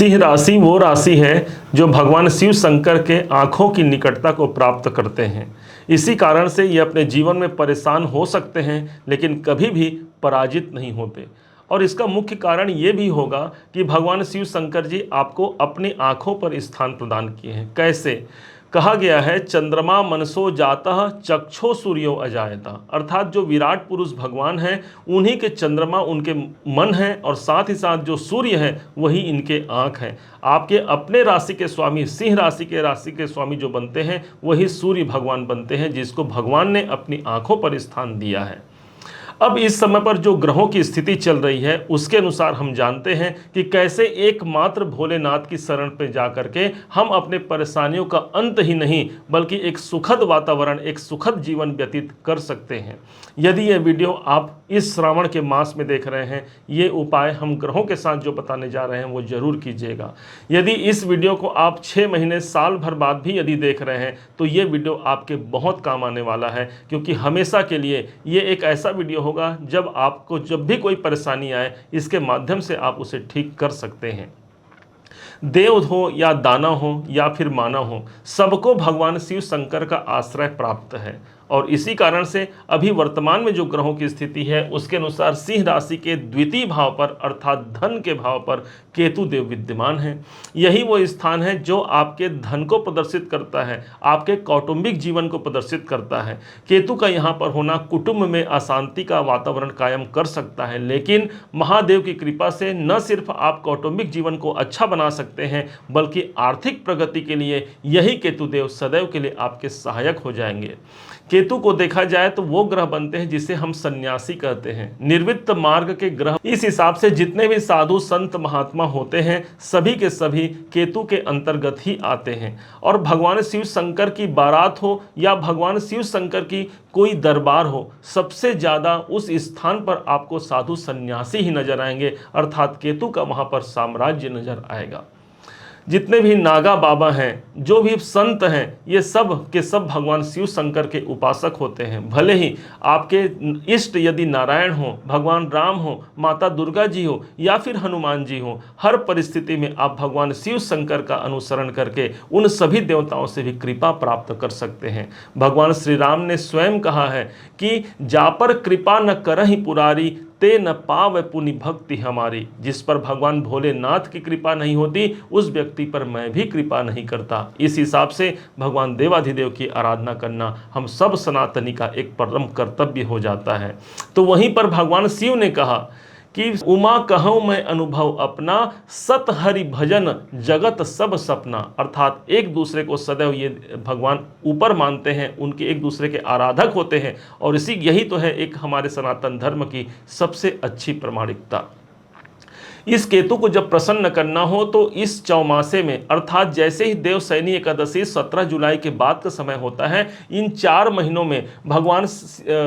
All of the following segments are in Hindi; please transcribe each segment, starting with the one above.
सिंह राशि वो राशि है जो भगवान शिव शंकर के आँखों की निकटता को प्राप्त करते हैं। इसी कारण से ये अपने जीवन में परेशान हो सकते हैं, लेकिन कभी भी पराजित नहीं होते। और इसका मुख्य कारण ये भी होगा कि भगवान शिव शंकर जी आपको अपनी आँखों पर स्थान प्रदान किए हैं। कैसे? कहा गया है, चंद्रमा मनसो जातः चक्षो सूर्यो अजायता, अर्थात जो विराट पुरुष भगवान हैं उन्हीं के चंद्रमा उनके मन है और साथ ही साथ जो सूर्य है वही इनके आँख हैं। आपके अपने राशि के स्वामी, सिंह राशि के स्वामी जो बनते हैं वही सूर्य भगवान बनते हैं, जिसको भगवान ने अपनी आँखों पर स्थान दिया है। अब इस समय पर जो ग्रहों की स्थिति चल रही है उसके अनुसार हम जानते हैं कि कैसे एकमात्र भोलेनाथ की शरण पे जाकर के हम अपने परेशानियों का अंत ही नहीं बल्कि एक सुखद वातावरण, एक सुखद जीवन व्यतीत कर सकते हैं। यदि यह वीडियो आप इस श्रावण के मास में देख रहे हैं, ये उपाय हम ग्रहों के साथ जो बताने जा रहे हैं वो जरूर कीजिएगा। यदि इस वीडियो को आप 6 महीने, साल भर बाद भी यदि देख रहे हैं तो ये वीडियो आपके बहुत काम आने वाला है, क्योंकि हमेशा के लिए ये एक ऐसा वीडियो होगा जब आपको जब भी कोई परेशानी आए इसके माध्यम से आप उसे ठीक कर सकते हैं। देव हो या दानव हो या फिर मानव हो, सबको भगवान शिव शंकर का आश्रय प्राप्त है। और इसी कारण से अभी वर्तमान में जो ग्रहों की स्थिति है उसके अनुसार सिंह राशि के द्वितीय भाव पर अर्थात धन के भाव पर केतु देव विद्यमान है। यही वो स्थान है जो आपके धन को प्रदर्शित करता है, आपके कौटुंबिक जीवन को प्रदर्शित करता है। केतु का यहाँ पर होना कुटुंब में अशांति का वातावरण कायम कर सकता है, लेकिन महादेव की कृपा से न सिर्फ आप कौटुंबिक जीवन को अच्छा बना सकते हैं बल्कि आर्थिक प्रगति के लिए यही केतु देव सदैव के लिए आपके सहायक हो जाएंगे। केतु को देखा जाए तो वो ग्रह बनते हैं जिसे हम सन्यासी कहते हैं, निर्वृत्त मार्ग के ग्रह। इस हिसाब से जितने भी साधु संत महात्मा होते हैं सभी के सभी केतु के अंतर्गत ही आते हैं। और भगवान शिव शंकर की बारात हो या भगवान शिव शंकर की कोई दरबार हो, सबसे ज़्यादा उस स्थान पर आपको साधु सन्यासी ही नजर आएंगे, अर्थात केतु का वहाँ पर साम्राज्य नजर आएगा। जितने भी नागा बाबा हैं, जो भी संत हैं, ये सब के सब भगवान शिव शंकर के उपासक होते हैं। भले ही आपके इष्ट यदि नारायण हो, भगवान राम हो, माता दुर्गा जी हो या फिर हनुमान जी हो, हर परिस्थिति में आप भगवान शिव शंकर का अनुसरण करके उन सभी देवताओं से भी कृपा प्राप्त कर सकते हैं। भगवान श्री राम ने स्वयं कहा है कि जा पर कृपा न करहि पुरारी ते न पाव पुनि भक्ति हमारी। जिस पर भगवान भोलेनाथ की कृपा नहीं होती उस व्यक्ति पर मैं भी कृपा नहीं करता। इस हिसाब से भगवान देवाधिदेव की आराधना करना हम सब सनातनी का एक परम कर्तव्य हो जाता है। तो वहीं पर भगवान शिव ने कहा कि उमा कहूँ मैं अनुभव अपना, सत हरि भजन जगत सब सपना, अर्थात एक दूसरे को सदैव ये भगवान ऊपर मानते हैं, उनके एक दूसरे के आराधक होते हैं। और यही तो है एक हमारे सनातन धर्म की सबसे अच्छी प्रामाणिकता। इस केतु को जब प्रसन्न करना हो तो इस चौमासे में, अर्थात जैसे ही देवशयनी एकादशी 17 जुलाई के बाद का समय होता है, इन 4 महीनों में भगवान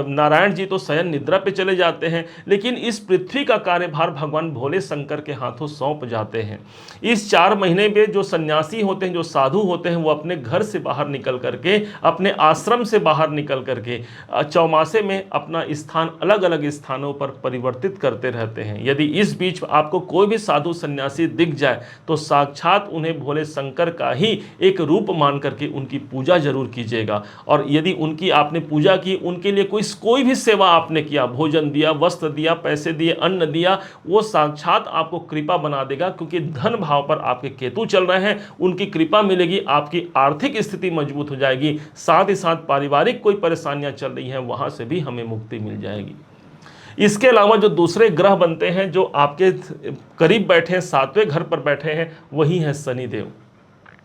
नारायण जी तो शयन निद्रा पे चले जाते हैं, लेकिन इस पृथ्वी का कार्यभार भगवान भोले शंकर के हाथों सौंप जाते हैं। इस 4 महीने में जो सन्यासी होते हैं, जो साधु होते हैं, वो अपने घर से बाहर निकल करके, अपने आश्रम से बाहर निकल करके चौमासे में अपना स्थान अलग अलग स्थानों पर परिवर्तित करते रहते हैं। यदि इस बीच आपको कोई भी साधु सन्यासी दिख जाए तो साक्षात उन्हें भोले शंकर का ही एक रूप मान करके उनकी पूजा जरूर कीजिएगा। और यदि उनकी आपने पूजा की, उनके लिए कोई भी सेवा आपने किया, भोजन दिया, वस्त्र दिया, पैसे दिए, अन्न दिया, वो साक्षात आपको कृपा बना देगा, क्योंकि धन भाव पर आपके केतु चल रहे हैं। उनकी कृपा मिलेगी, आपकी आर्थिक स्थिति मजबूत हो जाएगी, साथ ही साथ पारिवारिक कोई परेशानियां चल रही हैं वहां से भी हमें मुक्ति मिल जाएगी। इसके अलावा जो दूसरे ग्रह बनते हैं जो आपके करीब बैठे हैं, 7वें घर पर बैठे हैं, वही है शनिदेव।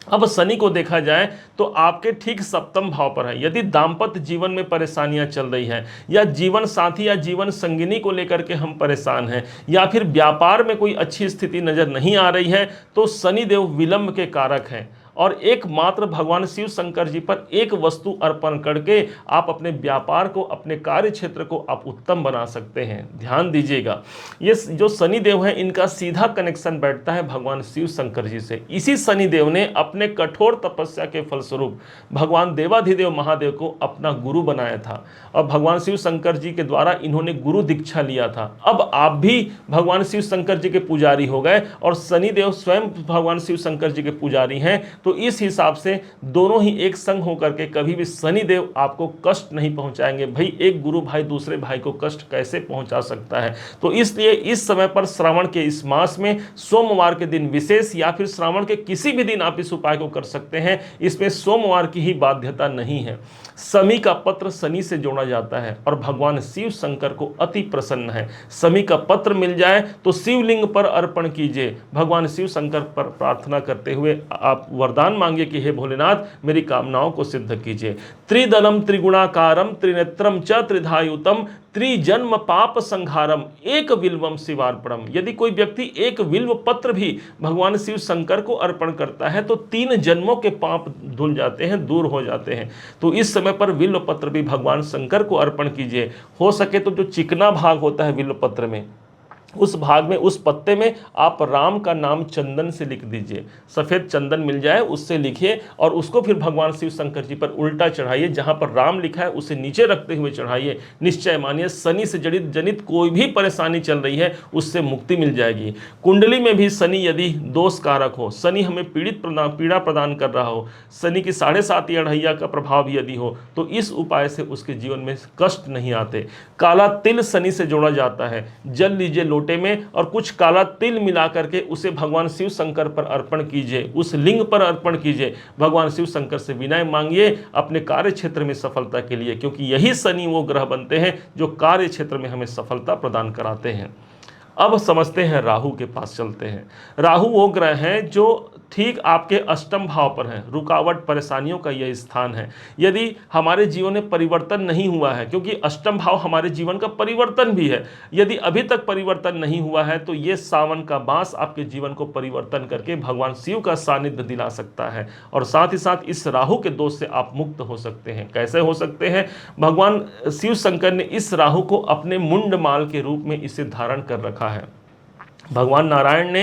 अब शनि को देखा जाए तो आपके ठीक 7वें भाव पर है। यदि दाम्पत्य जीवन में परेशानियां चल रही हैं, या जीवन साथी या जीवन संगिनी को लेकर के हम परेशान हैं, या फिर व्यापार में कोई अच्छी स्थिति नजर नहीं आ रही है, तो शनिदेव विलंब के कारक हैं। और एकमात्र भगवान शिव शंकर जी पर एक वस्तु अर्पण करके आप अपने व्यापार को, अपने कार्य क्षेत्र को आप उत्तम बना सकते हैं। ध्यान दीजिएगा, ये जो शनि देव है इनका सीधा कनेक्शन बैठता है भगवान शिव शंकर जी से। इसी शनि देव ने अपने कठोर तपस्या के फलस्वरूप भगवान देवाधिदेव महादेव को अपना गुरु बनाया था और भगवान शिव शंकर जी के द्वारा इन्होंने गुरु दीक्षा लिया था। अब आप भी भगवान शिव शंकर जी के पुजारी हो गए और शनि देव स्वयं भगवान शिव शंकर जी के पुजारी हैं, तो इस हिसाब से दोनों ही एक संग होकर के कभी भी शनि देव आपको कष्ट नहीं पहुंचाएंगे। भाई एक गुरु भाई दूसरे भाई को कष्ट कैसे पहुंचा सकता है। तो इसलिए इस समय पर श्रावण के इस मास में सोमवार के दिन विशेष या फिर श्रावण के किसी भी दिन आप इस उपाय को कर सकते हैं। इसमें सोमवार की ही बाध्यता नहीं है। शमी का पत्र शनि से जोड़ा जाता है और भगवान शिव शंकर को अति प्रसन्न है। शमी का पत्र मिल जाए तो शिवलिंग पर अर्पण कीजिए। भगवान शिव शंकर पर प्रार्थना करते हुए आप वरदान मांगिए कि हे भोलेनाथ मेरी कामनाओं को सिद्ध कीजिए। त्रिदलम त्रिगुणाकारम त्रिनेत्रम च त्रिधायुतम त्रिजन्म पाप संहारम एक विल्वम शिवार्पणम। यदि कोई व्यक्ति एक विल्व पत्र भी भगवान शिव शंकर को अर्पण करता है तो 3 जन्मों के पाप धुल जाते हैं, दूर हो जाते हैं। तो इस समय पर विल्व पत्र भी भगवान शंकर को अर्पण कीजिए। हो सके तो जो चिकना भाग होता है विल्व पत्र में, उस भाग में, उस पत्ते में आप राम का नाम चंदन से लिख दीजिए। सफ़ेद चंदन मिल जाए उससे लिखिए और उसको फिर भगवान शिव शंकर जी पर उल्टा चढ़ाइए। जहाँ पर राम लिखा है उसे नीचे रखते हुए चढ़ाइए। निश्चय मानिए शनि से जनित कोई भी परेशानी चल रही है उससे मुक्ति मिल जाएगी। कुंडली में भी शनि यदि दोष कारक हो, शनि हमें पीड़ा प्रदान कर रहा हो, शनि की 7.5 अढ़ैया का प्रभाव भी यदि हो, तो इस उपाय से उसके जीवन में कष्ट नहीं आते। काला तिल शनि से जोड़ा जाता है। जल लीजिए लोटे में और कुछ काला तिल मिला करके उसे भगवान शिव शंकर पर अर्पण कीजिए, उस लिंग पर अर्पण कीजिए। भगवान शिव शंकर से विनय मांगिए अपने कार्य क्षेत्र में सफलता के लिए, क्योंकि यही शनि वो ग्रह बनते हैं जो कार्य क्षेत्र में हमें सफलता प्रदान कराते हैं। अब समझते हैं, राहु के पास चलते हैं। राहु वो ग्रह हैं जो ठीक आपके अष्टम भाव पर हैं। रुकावट परेशानियों का यह स्थान है। यदि हमारे जीवन में परिवर्तन नहीं हुआ है, क्योंकि अष्टम भाव हमारे जीवन का परिवर्तन भी है, यदि अभी तक परिवर्तन नहीं हुआ है तो ये सावन का मास आपके जीवन को परिवर्तन करके भगवान शिव का सानिध्य दिला सकता है और साथ ही साथ इस राहु के दोष से आप मुक्त हो सकते हैं। कैसे हो सकते हैं? भगवान शिव शंकर ने इस राहु को अपने मुंडमाल के रूप में इसे धारण कर रखा है। भगवान नारायण ने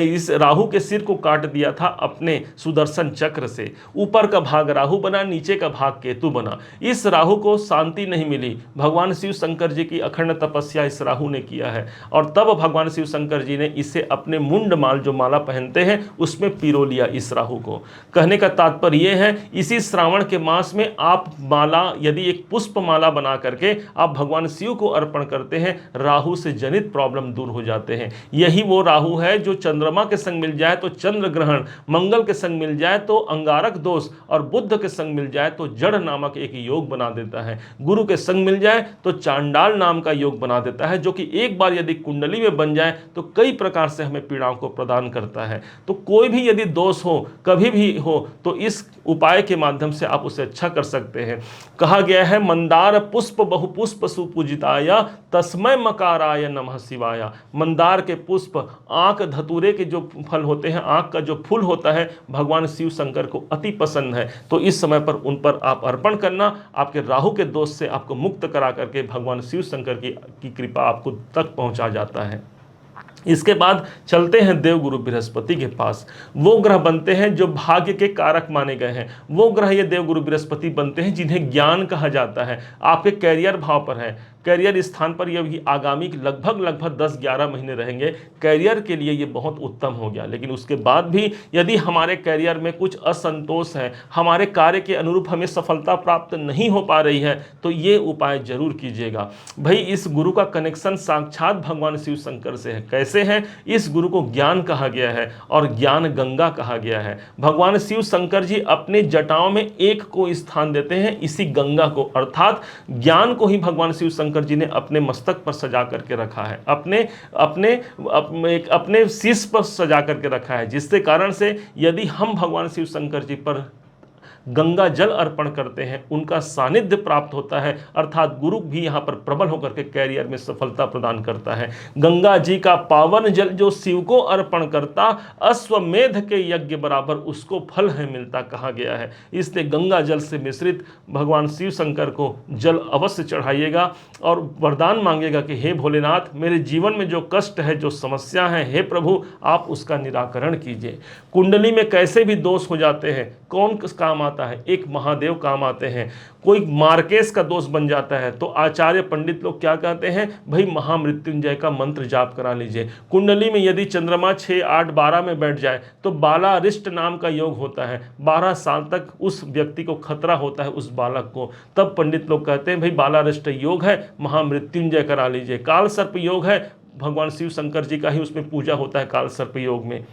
इस राहु के सिर को काट दिया था अपने सुदर्शन चक्र से। ऊपर का भाग राहु बना, नीचे का भाग केतु बना। इस राहु को शांति नहीं मिली। भगवान शिव शंकर जी की अखंड तपस्या इस राहु ने किया है और तब भगवान शिव शंकर जी ने इसे अपने मुंड माल, जो माला पहनते हैं, उसमें पिरो लिया इस राहु को। कहने का तात्पर्य यह है, इसी श्रावण के मास में आप माला, यदि एक पुष्प माला बना करके आप भगवान शिव को अर्पण करते हैं, राहु से जनित प्रॉब्लम दूर हो जाते हैं। यही वो राहु है जो चंद्रमा के संग मिल जाए तो चंद्र ग्रहण, मंगल के संग मिल जाए तो अंगारक दोष और बुध के संग मिल जाए तो जड़ नामक एक योग बना देता है। गुरु के संग मिल जाए तो चांडाल नाम का योग बना देता है, जो कि एक बार यदि कुंडली में बन जाए तो कई प्रकार से हमें पीड़ाओं को प्रदान करता है। तो कोई भी यदि दोष हो, कभी भी हो, तो इस उपाय के माध्यम से आप उसे अच्छा कर सकते हैं। कहा गया है, मंदार पुष्प बहुपुष्प सुपूजिताय तस्मै मकाराय नमः शिवाय। मंदार के पुष्प, आंख धतूरे के जो फल होते हैं, आंख का जो फूल होता है, भगवान शिव शंकर को अति पसंद है। तो इस समय पर उन पर आप अर्पण करना आपके राहु के दोष से आपको मुक्त करा करके भगवान शिव शंकर की कृपा आपको तक पहुंचा जाता है। इसके बाद चलते हैं देवगुरु बृहस्पति के पास। वो ग्रह बनते हैं जो भाग्य के कारक माने गए हैं। वो ग्रह ये देवगुरु बृहस्पति बनते हैं जिन्हें ज्ञान कहा जाता है। आपके कैरियर भाव पर है, कैरियर स्थान पर यह भी आगामी लगभग 10-11 महीने रहेंगे। कैरियर के लिए ये बहुत उत्तम हो गया। लेकिन उसके बाद भी यदि हमारे कैरियर में कुछ असंतोष है, हमारे कार्य के अनुरूप हमें सफलता प्राप्त नहीं हो पा रही है, तो ये उपाय जरूर कीजिएगा। भाई इस गुरु का कनेक्शन साक्षात भगवान शिव शंकर से है। कैसे है? इस गुरु को ज्ञान कहा गया है और ज्ञान गंगा कहा गया है। भगवान शिव शंकर जी अपने जटाओं में एक को स्थान देते हैं, इसी गंगा को, अर्थात ज्ञान को ही भगवान शिव शंकर जी ने अपने मस्तक पर सजा करके रखा है, अपने शीश पर सजा करके रखा है, जिसके कारण से यदि हम भगवान शिव शंकर जी पर गंगा जल अर्पण करते हैं उनका सानिध्य प्राप्त होता है, अर्थात गुरु भी यहाँ पर प्रबल होकर के कैरियर में सफलता प्रदान करता है। गंगा जी का पावन जल जो शिव को अर्पण करता, अश्वमेध के यज्ञ बराबर उसको फल है मिलता कहा गया है। इसलिए गंगा जल से मिश्रित भगवान शिव शंकर को जल अवश्य चढ़ाइएगा और वरदान मांगेगा कि हे भोलेनाथ, मेरे जीवन में जो कष्ट है, जो समस्या है, हे प्रभु आप उसका निराकरण कीजिए। कुंडली में कैसे भी दोष हो जाते हैं, कौन काम आता है? एक महादेव काम आते हैं। कोई मार्केश का दोष बन जाता है तो आचार्य पंडित लोग क्या कहते हैं, भाई महामृत्युंजय का मंत्र जाप करा लीजिए। कुंडली में यदि चंद्रमा 6, 8, 12 में बैठ जाए तो बालारिष्ट नाम का योग होता है, 12 साल तक उस व्यक्ति को खतरा होता है, उस बालक को। तब पंडित लोग कहते हैं भाई बालारिष्ट योग है, महामृत्युंजय करा लीजिए। काल सर्प योग है, भगवान शिव शंकर जी का ही उसमें पूजा होता है काल सर्प योग में।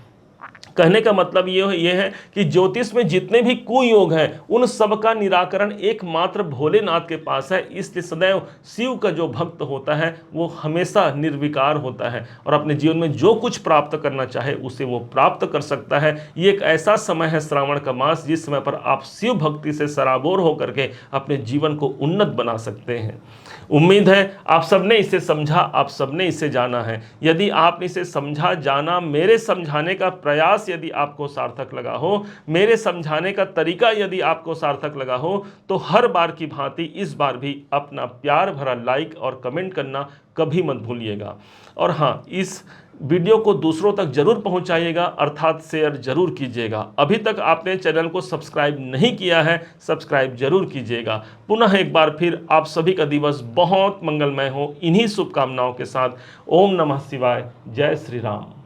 कहने का मतलब ये है कि ज्योतिष में जितने भी कुयोग हैं उन सब का निराकरण एकमात्र भोलेनाथ के पास है। इसलिए सदैव शिव का जो भक्त होता है वो हमेशा निर्विकार होता है और अपने जीवन में जो कुछ प्राप्त करना चाहे उसे वो प्राप्त कर सकता है। ये एक ऐसा समय है श्रावण का मास जिस समय पर आप शिव भक्ति से सराबोर होकर के अपने जीवन को उन्नत बना सकते हैं। उम्मीद है आप सबने इसे समझा, आप सबने इसे जाना है। यदि आपने इसे समझा, जाना, मेरे समझाने का प्रयास यदि आपको सार्थक लगा हो, मेरे समझाने का तरीका यदि आपको सार्थक लगा हो, तो हर बार की भांति इस बार भी अपना प्यार भरा लाइक और कमेंट करना कभी मत भूलिएगा। और हाँ, इस वीडियो को दूसरों तक जरूर पहुंचाइएगा, अर्थात शेयर जरूर कीजिएगा। अभी तक आपने चैनल को सब्सक्राइब नहीं किया है, सब्सक्राइब जरूर कीजिएगा। पुनः एक बार फिर आप सभी का दिवस बहुत मंगलमय हो, इन्हीं शुभकामनाओं के साथ। ओम नमः शिवाय। जय श्री राम।